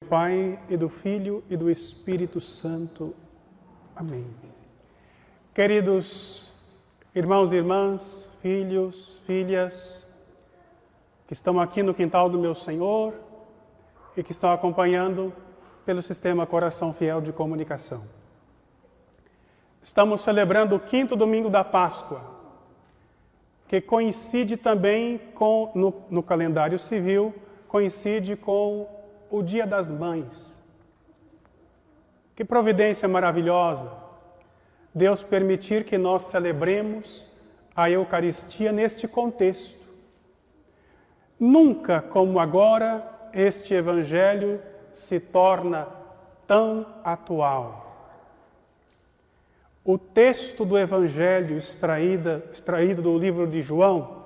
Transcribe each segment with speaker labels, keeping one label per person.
Speaker 1: Pai, e do Filho, e do Espírito Santo. Amém. Queridos irmãos e irmãs, filhos, filhas, que estão aqui no quintal do meu Senhor e que estão acompanhando pelo sistema Coração Fiel de Comunicação. Estamos celebrando o 5º domingo da Páscoa, que coincide também com, no calendário civil, coincide com o Dia das Mães. Que providência maravilhosa Deus permitir que nós celebremos a Eucaristia neste contexto. Nunca como agora este Evangelho se torna tão atual. O texto do Evangelho extraído do livro de João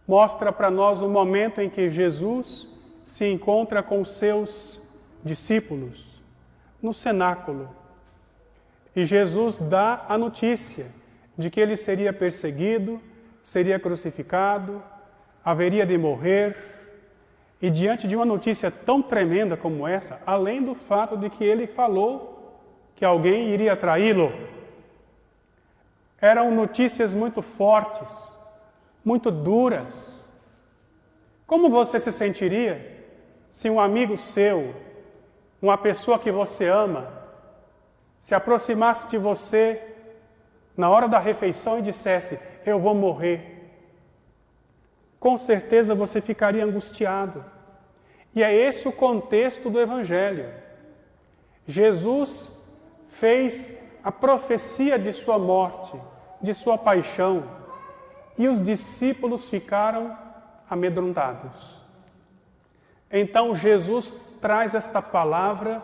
Speaker 1: mostra para nós o momento em que Jesus se encontra com seus discípulos no cenáculo. E Jesus dá a notícia de que ele seria perseguido, seria crucificado, haveria de morrer. E diante de uma notícia tão tremenda como essa, além do fato de que ele falou que alguém iria traí-lo, eram notícias muito fortes, muito duras. Como você se sentiria se um amigo seu, uma pessoa que você ama, se aproximasse de você na hora da refeição e dissesse: eu vou morrer? Com certeza você ficaria angustiado. E é esse o contexto do Evangelho. Jesus fez a profecia de sua morte, de sua paixão, e os discípulos ficaram amedrontados. Então Jesus traz esta palavra,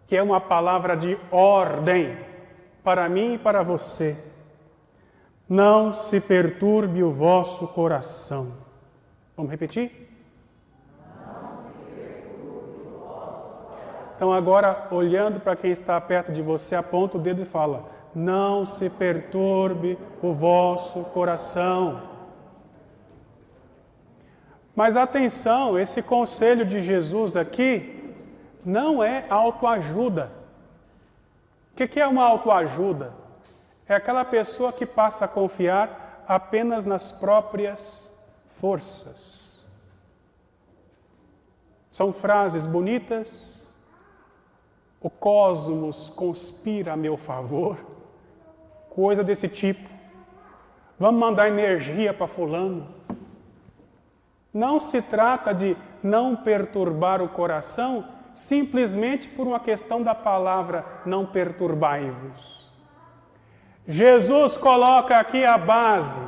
Speaker 1: que é uma palavra de ordem para mim e para você. Não se perturbe o vosso coração. Vamos repetir? Então agora, olhando para quem está perto de você, aponta o dedo e fala: não se perturbe o vosso coração. Mas atenção, esse conselho de Jesus aqui não é autoajuda. O que é uma autoajuda? É aquela pessoa que passa a confiar apenas nas próprias forças. São frases bonitas. O cosmos conspira a meu favor. Coisa desse tipo. Vamos mandar energia para fulano. Não se trata de não perturbar o coração simplesmente por uma questão da palavra não perturbai-vos. Jesus coloca aqui a base,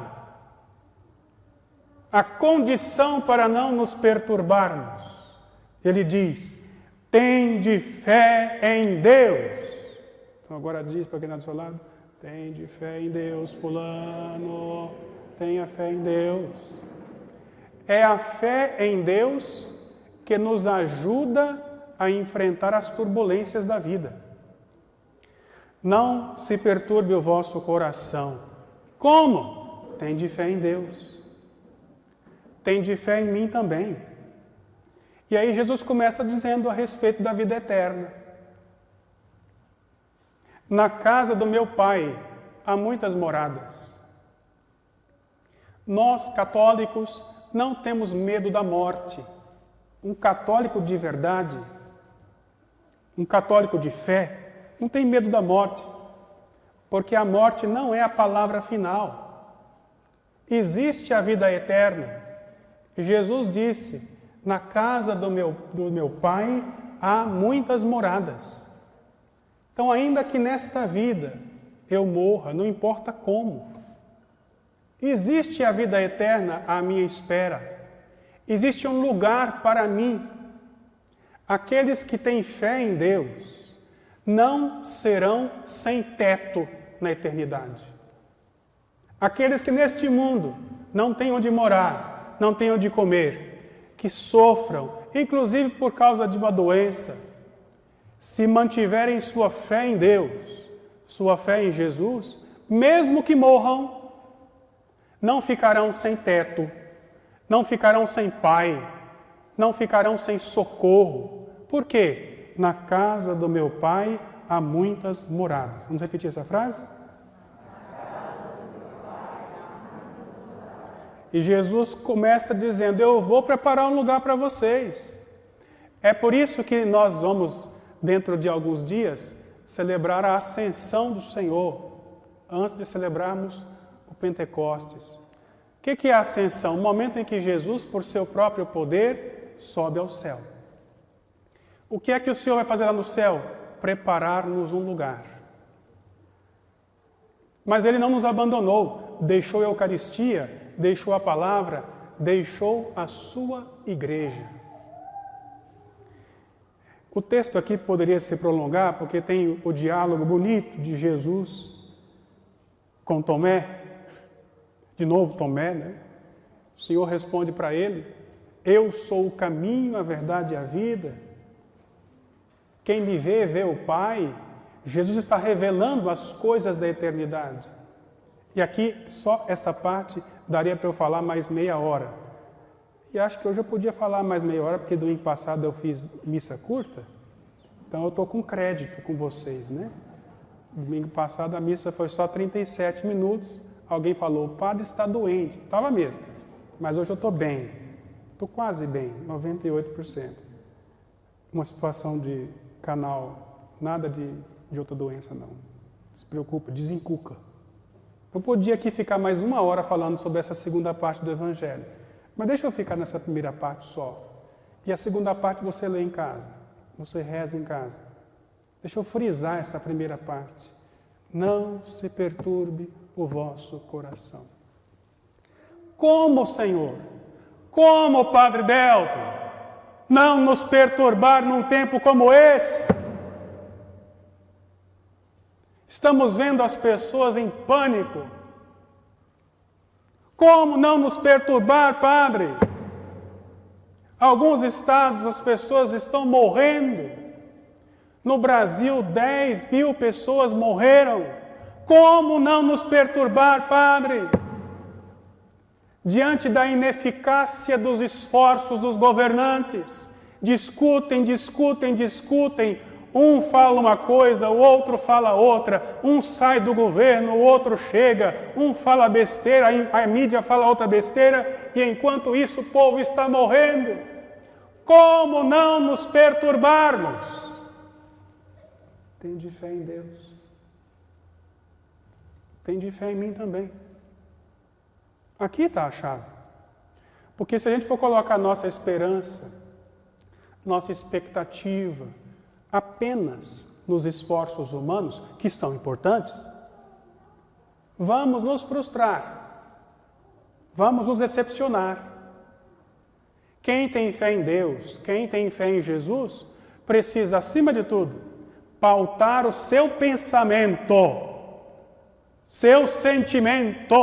Speaker 1: a condição para não nos perturbarmos. Ele diz: tende fé em Deus. Então agora diz para quem está do seu lado: tende fé em Deus, fulano, tenha fé em Deus. É a fé em Deus que nos ajuda a enfrentar as turbulências da vida. Não se perturbe o vosso coração. Como? Tende fé em Deus. Tende fé em mim também. E aí Jesus começa dizendo a respeito da vida eterna. Na casa do meu Pai há muitas moradas. Nós, católicos, não temos medo da morte. Um católico de verdade, um católico de fé, não tem medo da morte, porque a morte não é a palavra final. Existe a vida eterna. E Jesus disse: na casa do meu Pai há muitas moradas. Então, ainda que nesta vida eu morra, não importa como, existe a vida eterna à minha espera. Existe um lugar para mim. Aqueles que têm fé em Deus não serão sem teto na eternidade. Aqueles que neste mundo não têm onde morar, não têm onde comer, que sofram, inclusive por causa de uma doença, se mantiverem sua fé em Deus, sua fé em Jesus, mesmo que morram, não ficarão sem teto, não ficarão sem pai, não ficarão sem socorro. Por quê? Na casa do meu Pai há muitas moradas. Vamos repetir essa frase? E Jesus começa dizendo: eu vou preparar um lugar para vocês. É por isso que nós vamos, dentro de alguns dias, celebrar a ascensão do Senhor, antes de celebrarmos o Pentecostes. O que é a ascensão? O momento em que Jesus, por seu próprio poder, sobe ao céu. O que é que o Senhor vai fazer lá no céu? Preparar-nos um lugar. Mas Ele não nos abandonou, deixou a Eucaristia, deixou a palavra, deixou a sua igreja. O texto aqui poderia se prolongar, porque tem o diálogo bonito de Jesus com Tomé. De novo Tomé, né? O Senhor responde para ele: eu sou o caminho, a verdade e a vida. Quem me vê, vê o Pai. Jesus está revelando as coisas da eternidade. E aqui, só essa parte, daria para eu falar mais meia hora. E acho que hoje eu podia falar mais meia hora, porque domingo passado eu fiz missa curta. Então eu estou com crédito com vocês, né? Domingo passado a missa foi só 37 minutos. Alguém falou: o padre está doente. Estava mesmo. Mas hoje eu estou bem. Estou quase bem, 98%. Uma situação de canal, nada de outra doença não. Não se preocupa, desencuca. Eu podia aqui ficar mais uma hora falando sobre essa segunda parte do Evangelho. Mas deixa eu ficar nessa primeira parte só. E a segunda parte você lê em casa. Você reza em casa. Deixa eu frisar essa primeira parte. Não se perturbe o vosso coração. Como, Senhor? Como, Padre Delton? Não nos perturbar num tempo como esse? Estamos vendo as pessoas em pânico. Como não nos perturbar, Padre? Alguns estados as pessoas estão morrendo. No Brasil, 10 mil pessoas morreram. Como não nos perturbar, Padre? Diante da ineficácia dos esforços dos governantes, discutem. Um fala uma coisa, o outro fala outra. Um sai do governo, o outro chega. Um fala besteira, a mídia fala outra besteira. E enquanto isso o povo está morrendo. Como não nos perturbarmos? Tende fé em Deus. Tende fé em mim também. Aqui está a chave. Porque se a gente for colocar nossa esperança, nossa expectativa, apenas nos esforços humanos, que são importantes, vamos nos frustrar, vamos nos decepcionar. Quem tem fé em Deus, quem tem fé em Jesus, precisa, acima de tudo, pautar o seu pensamento, seu sentimento,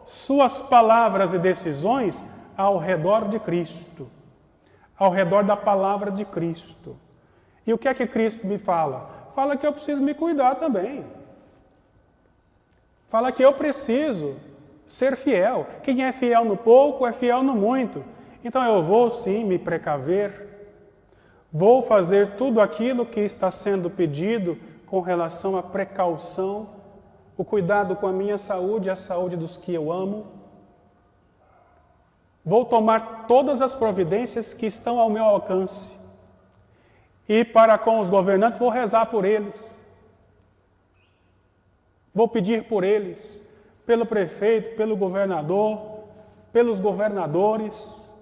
Speaker 1: suas palavras e decisões ao redor de Cristo, ao redor da palavra de Cristo. E o que é que Cristo me fala? Fala que eu preciso me cuidar também. Fala que eu preciso ser fiel. Quem é fiel no pouco é fiel no muito. Então eu vou sim me precaver. Vou fazer tudo aquilo que está sendo pedido com relação à precaução, o cuidado com a minha saúde e a saúde dos que eu amo. Vou tomar todas as providências que estão ao meu alcance. E para com os governantes vou rezar por eles. Vou pedir por eles, pelo prefeito, pelo governador, pelos governadores,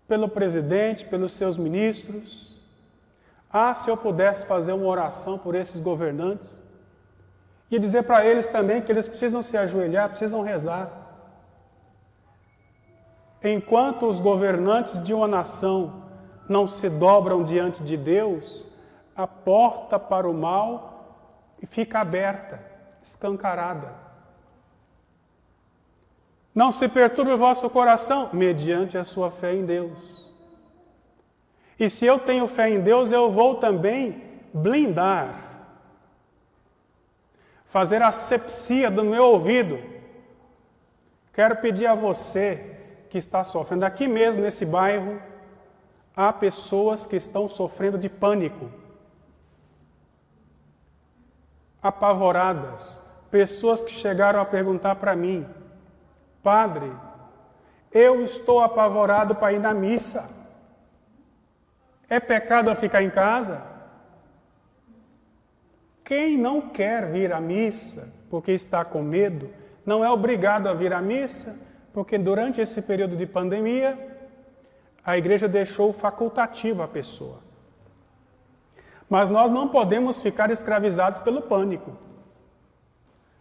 Speaker 1: pelo presidente, pelos seus ministros. Ah, se eu pudesse fazer uma oração por esses governantes e dizer para eles também que eles precisam se ajoelhar, precisam rezar. Enquanto os governantes de uma nação não se dobram diante de Deus, a porta para o mal fica aberta, escancarada. Não se perturbe o vosso coração, mediante a sua fé em Deus. E se eu tenho fé em Deus, eu vou também blindar, fazer asepsia do meu ouvido. Quero pedir a você que está sofrendo, aqui mesmo nesse bairro, Há pessoas que estão sofrendo de pânico, apavoradas, pessoas que chegaram a perguntar para mim: Padre, eu estou apavorado para ir na missa. É pecado eu ficar em casa? Quem não quer vir à missa porque está com medo, não é obrigado a vir à missa, porque durante esse período de pandemia, a igreja deixou facultativo a pessoa. Mas nós não podemos ficar escravizados pelo pânico.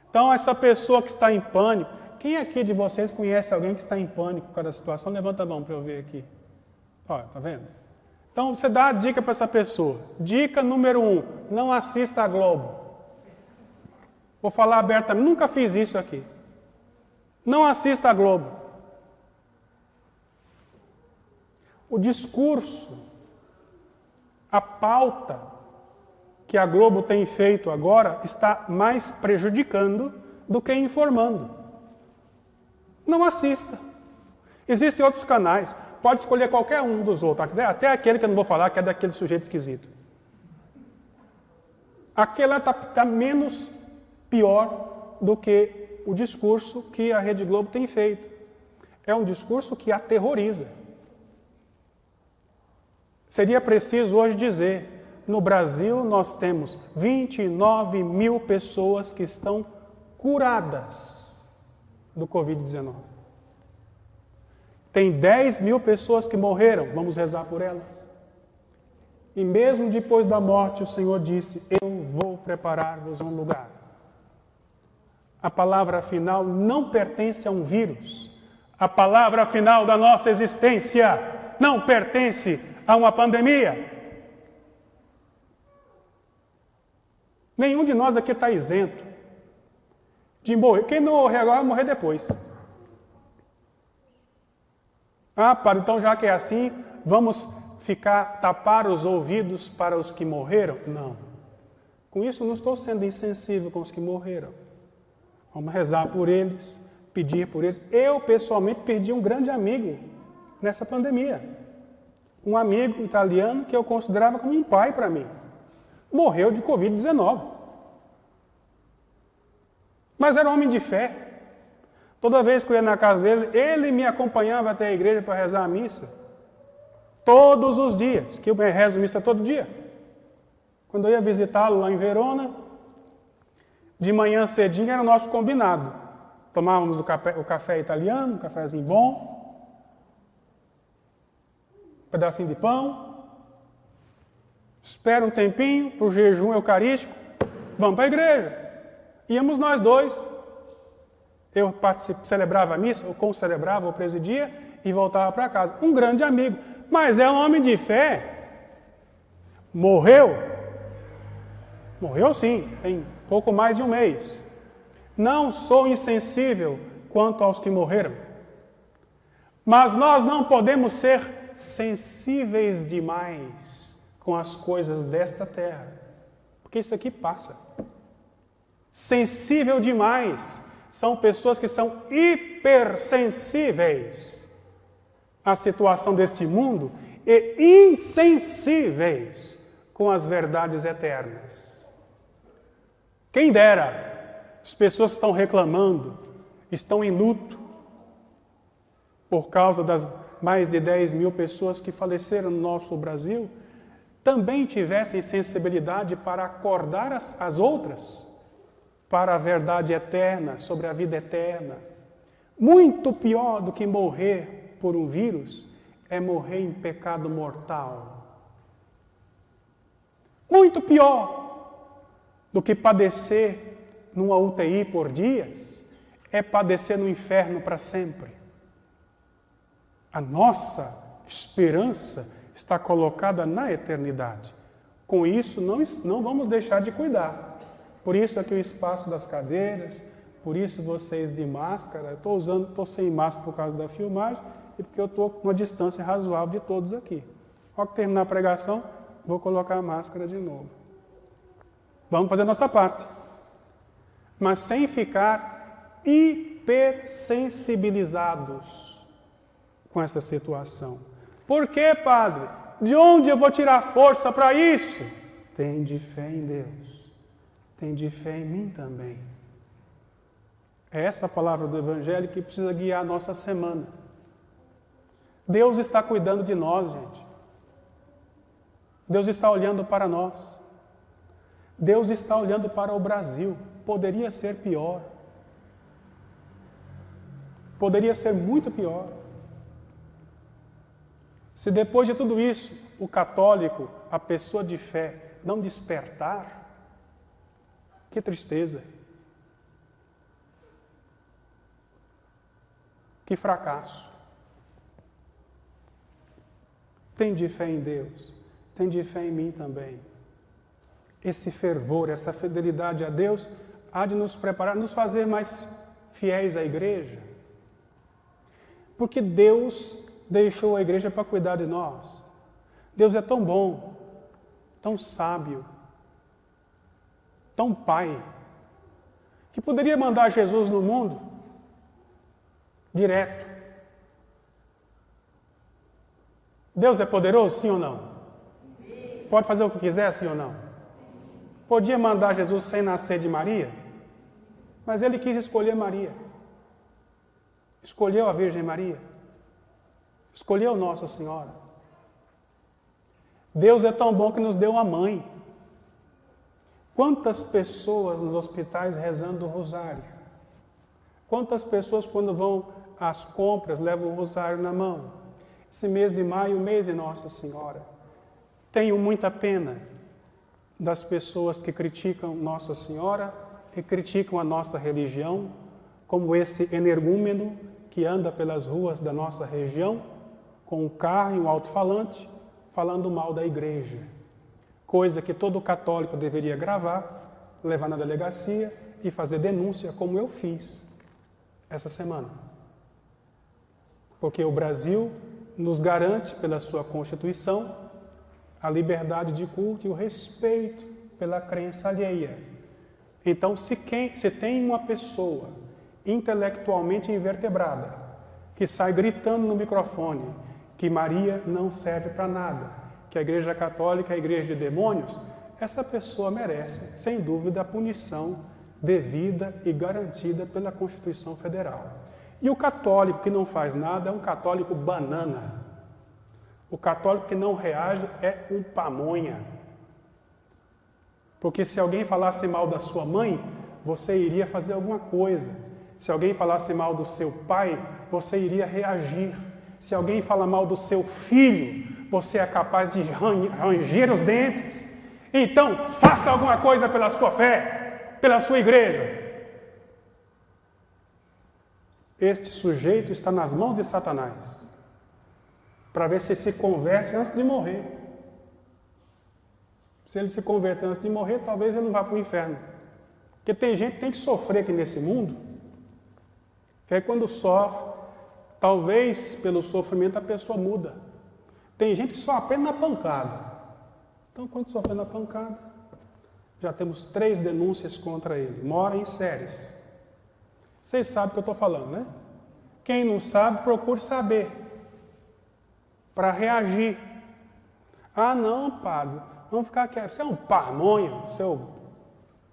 Speaker 1: Então, essa pessoa que está em pânico, quem aqui de vocês conhece alguém que está em pânico por causa da situação? Levanta a mão para eu ver aqui. Olha, tá vendo? Então, você dá a dica para essa pessoa. Dica número 1, não assista a Globo. Vou falar abertamente, nunca fiz isso aqui. Não assista a Globo. O discurso, a pauta que a Globo tem feito agora está mais prejudicando do que informando. Não assista. Existem outros canais. Pode escolher qualquer um dos outros, até aquele que eu não vou falar, que é daquele sujeito esquisito. Aquele está menos pior do que o discurso que a Rede Globo tem feito. É um discurso que aterroriza. Seria preciso hoje dizer, no Brasil nós temos 29 mil pessoas que estão curadas do Covid-19. Tem 10 mil pessoas que morreram, vamos rezar por elas. E mesmo depois da morte, o Senhor disse: eu vou preparar-vos um lugar. A palavra final não pertence a um vírus. A palavra final da nossa existência não pertence a uma pandemia. Nenhum de nós aqui está isento de morrer. Quem não morrer agora vai morrer depois. Ah, padre, então já que é assim, vamos tapar os ouvidos para os que morreram? Não. Com isso não estou sendo insensível com os que morreram. Vamos rezar por eles, pedir por eles. Eu, pessoalmente, perdi um grande amigo nessa pandemia. Um amigo italiano que eu considerava como um pai para mim. Morreu de Covid-19. Mas era um homem de fé. Toda vez que eu ia na casa dele, ele me acompanhava até a igreja para rezar a missa. Todos os dias, que eu rezo missa todo dia. Quando eu ia visitá-lo lá em Verona, de manhã cedinho era o nosso combinado. Tomávamos o café italiano, um cafezinho bom, um pedacinho de pão, espera um tempinho para o jejum eucarístico, vamos para a igreja. Íamos nós dois. Eu celebrava a missa, ou concelebrava, ou presidia, e voltava para casa. Um grande amigo, mas é um homem de fé. Morreu? Morreu sim, tem pouco mais de um mês. Não sou insensível quanto aos que morreram. Mas nós não podemos ser sensíveis demais com as coisas desta terra. Porque isso aqui passa. Sensível demais são pessoas que são hipersensíveis à situação deste mundo e insensíveis com as verdades eternas. Quem dera, as pessoas que estão reclamando, estão em luto por causa das mais de 10 mil pessoas que faleceram no nosso Brasil, também tivessem sensibilidade para acordar as outras para a verdade eterna, sobre a vida eterna. Muito pior do que morrer por um vírus é morrer em pecado mortal. Muito pior do que padecer numa UTI por dias é padecer no inferno para sempre. A nossa esperança está colocada na eternidade. Com isso, não vamos deixar de cuidar. Por isso aqui o espaço das cadeiras, por isso vocês de máscara. Eu estou sem máscara por causa da filmagem e porque eu estou com uma distância razoável de todos aqui. Ao terminar a pregação, vou colocar a máscara de novo. Vamos fazer a nossa parte. Mas sem ficar hipersensibilizados com essa situação. Por quê, padre? De onde eu vou tirar força para isso? Tende fé em Deus. Tende fé em mim também. É essa a palavra do Evangelho que precisa guiar a nossa semana. Deus está cuidando de nós, gente. Deus está olhando para nós. Deus está olhando para o Brasil. Poderia ser pior. Poderia ser muito pior. Se depois de tudo isso, o católico, a pessoa de fé, não despertar, que tristeza. Que fracasso. Tende fé em Deus, tende fé em mim também. Esse fervor, essa fidelidade a Deus há de nos preparar, nos fazer mais fiéis à igreja. Porque Deus deixou a igreja para cuidar de nós. Deus é tão bom, tão sábio, tão pai, que poderia mandar Jesus no mundo direto. Deus é poderoso, sim ou não? Pode fazer o que quiser, sim ou não? Podia mandar Jesus sem nascer de Maria, mas ele quis escolher Maria. Escolheu a Virgem Maria. Escolheu Nossa Senhora. Deus é tão bom que nos deu uma mãe. Quantas pessoas nos hospitais rezando o rosário? Quantas pessoas quando vão às compras levam o rosário na mão? Esse mês de maio, mês de Nossa Senhora. Tenho muita pena das pessoas que criticam Nossa Senhora e criticam a nossa religião, como esse energúmeno que anda pelas ruas da nossa região, com um carro e um alto-falante, falando mal da igreja. Coisa que todo católico deveria gravar, levar na delegacia e fazer denúncia, como eu fiz essa semana. Porque o Brasil nos garante, pela sua Constituição, a liberdade de culto e o respeito pela crença alheia. Então, se tem uma pessoa intelectualmente invertebrada, que sai gritando no microfone que Maria não serve para nada, que a Igreja Católica é a igreja de demônios, essa pessoa merece, sem dúvida, a punição devida e garantida pela Constituição Federal. E o católico que não faz nada é um católico banana. O católico que não reage é um pamonha. Porque se alguém falasse mal da sua mãe, você iria fazer alguma coisa. Se alguém falasse mal do seu pai, você iria reagir. Se alguém fala mal do seu filho, você é capaz de ranger os dentes. Então, faça alguma coisa pela sua fé, pela sua igreja. Este sujeito está nas mãos de Satanás, para ver se se converte antes de morrer. Se ele se converter antes de morrer, talvez ele não vá para o inferno. Porque tem gente que tem que sofrer aqui nesse mundo, que aí quando sofre, talvez pelo sofrimento a pessoa muda. Tem gente que só apenas na pancada. Então, quando sofre na pancada, já temos 3 denúncias contra ele. Mora em séries. Vocês sabem o que eu estou falando, né? Quem não sabe, procure saber. Para reagir. Ah, não, padre. Vamos ficar quietos. Você é um pamonha, seu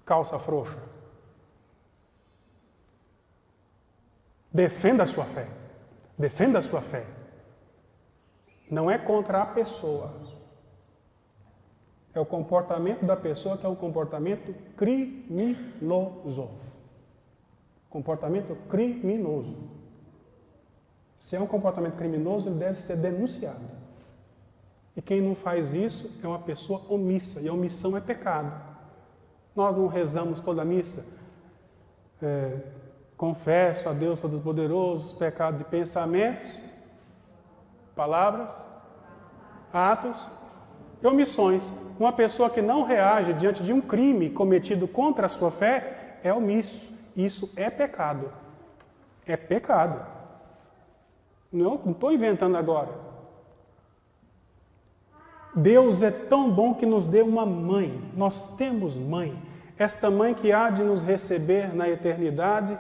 Speaker 1: calça frouxa. Defenda a sua fé. Defenda a sua fé. Não é contra a pessoa. É o comportamento da pessoa que é um comportamento criminoso. Comportamento criminoso. Se é um comportamento criminoso, ele deve ser denunciado. E quem não faz isso é uma pessoa omissa. E a omissão é pecado. Nós não rezamos toda a missa. Confesso a Deus Todo-Poderoso os pecados de pensamentos, palavras, atos e omissões. Uma pessoa que não reage diante de um crime cometido contra a sua fé é omisso. Isso é pecado. É pecado. Não estou inventando agora. Deus é tão bom que nos deu uma mãe. Nós temos mãe. Esta mãe que há de nos receber na eternidade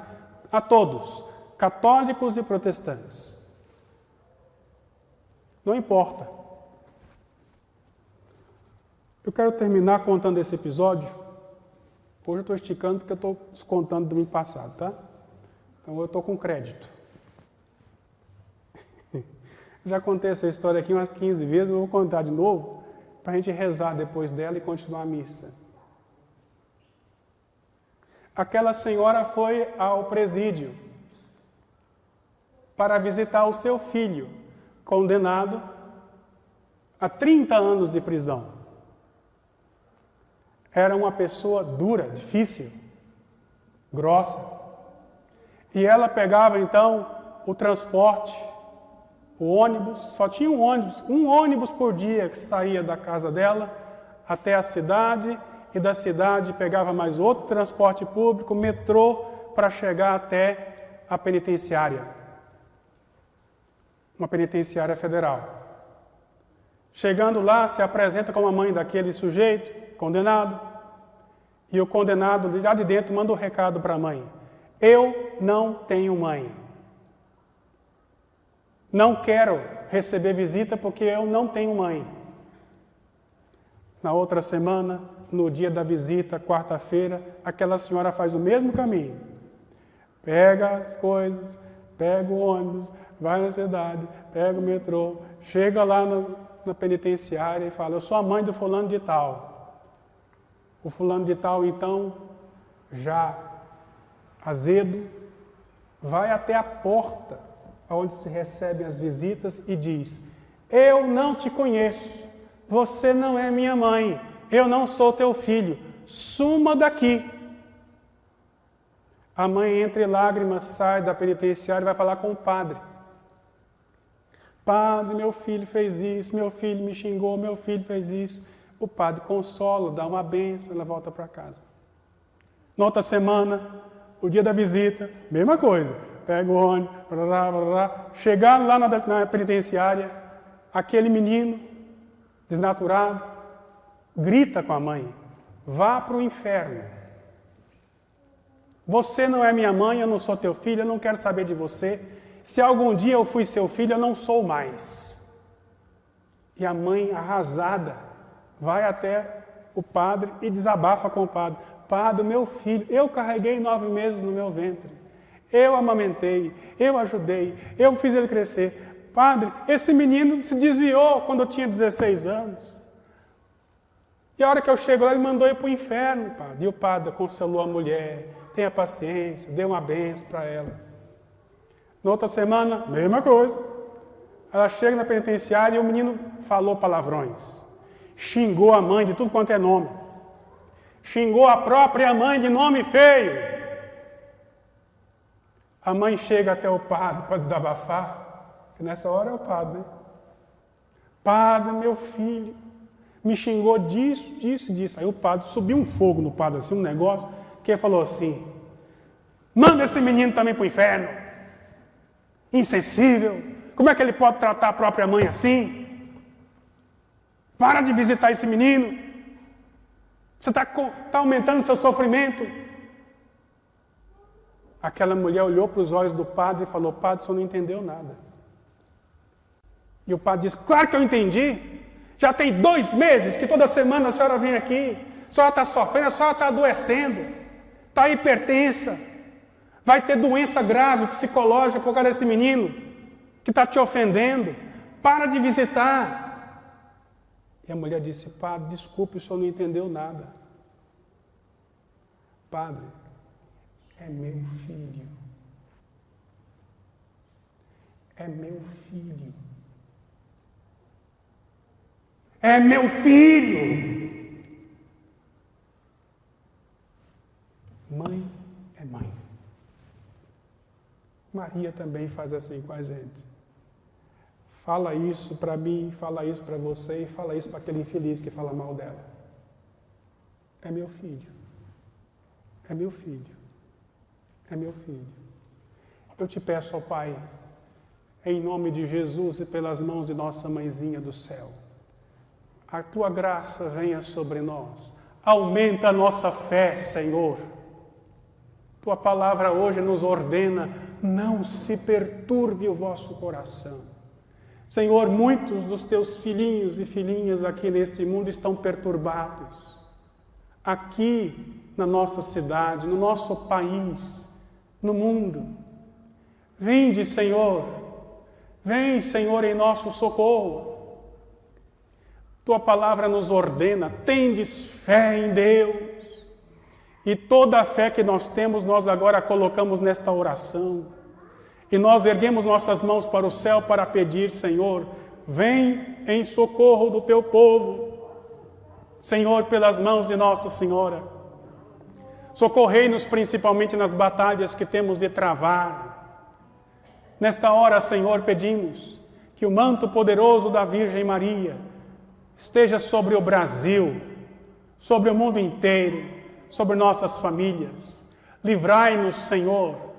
Speaker 1: a todos, católicos e protestantes. Não importa. Eu quero terminar contando esse episódio. Hoje eu estou esticando porque eu estou descontando do domingo passado, tá? Então eu estou com crédito. Já contei essa história aqui umas 15 vezes, eu vou contar de novo para a gente rezar depois dela e continuar a missa. Aquela senhora foi ao presídio para visitar o seu filho, condenado a 30 anos de prisão. Era uma pessoa dura, difícil, grossa. E ela pegava então o transporte, o ônibus, só tinha um ônibus por dia que saía da casa dela até a cidade, e da cidade pegava mais outro transporte público, metrô, para chegar até a penitenciária. Uma penitenciária federal. Chegando lá, se apresenta como a mãe daquele sujeito, condenado, e o condenado, lá de dentro, manda um recado para a mãe. Eu não tenho mãe. Não quero receber visita porque eu não tenho mãe. Na outra semana, no dia da visita, quarta-feira, aquela senhora faz o mesmo caminho. Pega as coisas, pega o ônibus, vai na cidade, pega o metrô, chega lá na penitenciária e fala, eu sou a mãe do fulano de tal. O fulano de tal, então, já azedo, vai até a porta onde se recebem as visitas e diz, eu não te conheço, você não é minha mãe, eu não sou teu filho, suma daqui. A mãe, entre lágrimas, sai da penitenciária e vai falar com o padre. Padre, meu filho fez isso, meu filho me xingou, meu filho fez isso. O padre consola, dá uma bênção, ela volta para casa. Na outra semana, o dia da visita, mesma coisa. Pega o ônibus, chegar lá na penitenciária, aquele menino desnaturado, grita com a mãe, vá para o inferno. Você não é minha mãe, eu não sou teu filho, eu não quero saber de você. Se algum dia eu fui seu filho, eu não sou mais. E a mãe, arrasada, vai até o padre e desabafa com o padre. Padre, meu filho, eu carreguei 9 meses no meu ventre. Eu amamentei, eu ajudei, eu fiz ele crescer. Padre, esse menino se desviou quando eu tinha 16 anos. E a hora que eu chego lá, ele mandou ir para o inferno, padre. E o padre consolou a mulher, tenha paciência, deu uma bênção para ela. Na outra semana, mesma coisa. Ela chega na penitenciária e o menino falou palavrões. Xingou a mãe de tudo quanto é nome. Xingou a própria mãe de nome feio. A mãe chega até o padre para desabafar, que nessa hora é o padre, né? Padre, meu filho, me xingou disso, disso, disso. Aí o padre subiu um fogo no padre, assim, um negócio, que ele falou assim, manda esse menino também para o inferno. Insensível. Como é que ele pode tratar a própria mãe assim? Para de visitar esse menino. Você está aumentando seu sofrimento. Aquela mulher olhou para os olhos do padre e falou, padre, o senhor não entendeu nada. E o padre disse, claro que eu entendi. Já tem 2 meses que toda semana a senhora vem aqui. A senhora está sofrendo, a senhora está adoecendo. Está hipertensa. Vai ter doença grave psicológica por causa desse menino que está te ofendendo. Para de visitar. E a mulher disse, padre, desculpe, o senhor não entendeu nada. Padre, é meu filho. É meu filho. É meu filho. Mãe é mãe. Maria também faz assim com a gente. Fala isso para mim, fala isso para você e fala isso para aquele infeliz que fala mal dela. É meu filho. É meu filho. É meu filho. Eu te peço, ó Pai, em nome de Jesus e pelas mãos de nossa mãezinha do céu, a Tua graça venha sobre nós. Aumenta a nossa fé, Senhor. Tua palavra hoje nos ordena, não se perturbe o vosso coração. Senhor, muitos dos teus filhinhos e filhinhas aqui neste mundo estão perturbados. Aqui na nossa cidade, no nosso país, no mundo. Vinde, Senhor. Vem, Senhor, em nosso socorro. Tua palavra nos ordena, tendes fé em Deus. E toda a fé que nós temos, nós agora colocamos nesta oração. E nós erguemos nossas mãos para o céu para pedir, Senhor, vem em socorro do teu povo. Senhor, pelas mãos de Nossa Senhora, socorrei-nos principalmente nas batalhas que temos de travar. Nesta hora, Senhor, pedimos que o manto poderoso da Virgem Maria esteja sobre o Brasil, sobre o mundo inteiro, sobre nossas famílias. Livrai-nos, Senhor,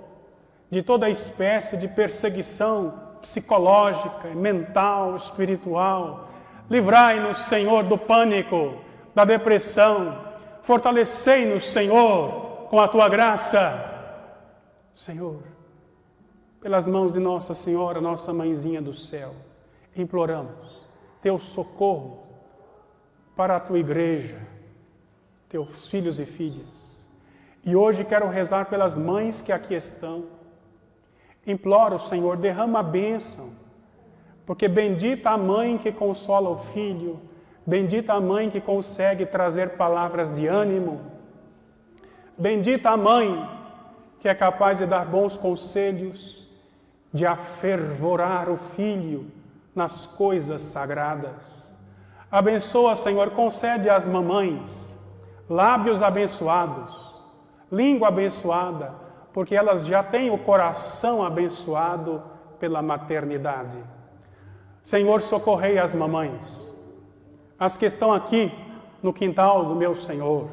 Speaker 1: de toda espécie de perseguição psicológica, mental, espiritual. Livrai-nos, Senhor, do pânico, da depressão. Fortalecei-nos, Senhor, com a Tua graça. Senhor, pelas mãos de Nossa Senhora, nossa mãezinha do céu, imploramos Teu socorro para a Tua igreja, Teus filhos e filhas. E hoje quero rezar pelas mães que aqui estão. Imploro, Senhor, derrama a bênção, porque bendita a mãe que consola o filho, bendita a mãe que consegue trazer palavras de ânimo, bendita a mãe que é capaz de dar bons conselhos, de afervorar o filho nas coisas sagradas. Abençoa, Senhor, concede às mamães lábios abençoados, língua abençoada, porque elas já têm o coração abençoado pela maternidade. Senhor, socorrei as mamães, as que estão aqui no quintal do meu Senhor,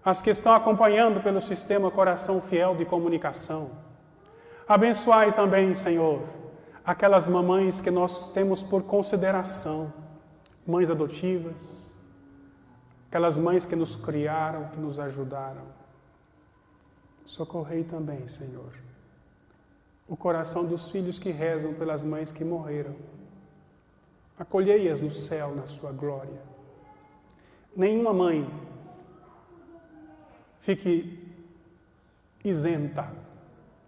Speaker 1: as que estão acompanhando pelo sistema Coração Fiel de comunicação. Abençoai também, Senhor, aquelas mamães que nós temos por consideração, mães adotivas, aquelas mães que nos criaram, que nos ajudaram. Socorrei também, Senhor, o coração dos filhos que rezam pelas mães que morreram. Acolhei-as no céu, na sua glória. Nenhuma mãe fique isenta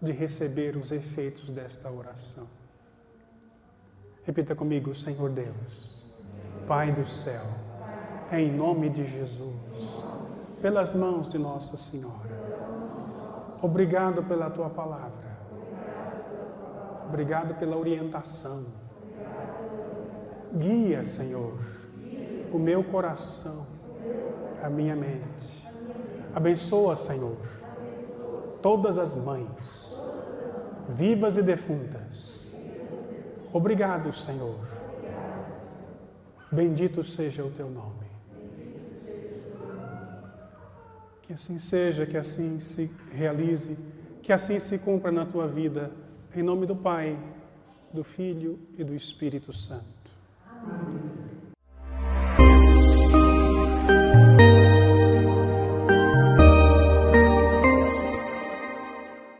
Speaker 1: de receber os efeitos desta oração. Repita comigo, Senhor Deus, Pai do céu, em nome de Jesus, pelas mãos de Nossa Senhora, obrigado pela Tua palavra, obrigado pela orientação. Guia, Senhor, o meu coração, a minha mente. Abençoa, Senhor, todas as mães, vivas e defuntas. Obrigado, Senhor. Bendito seja o Teu nome. Que assim seja, que assim se realize, que assim se cumpra na Tua vida, em nome do Pai, do Filho e do Espírito Santo.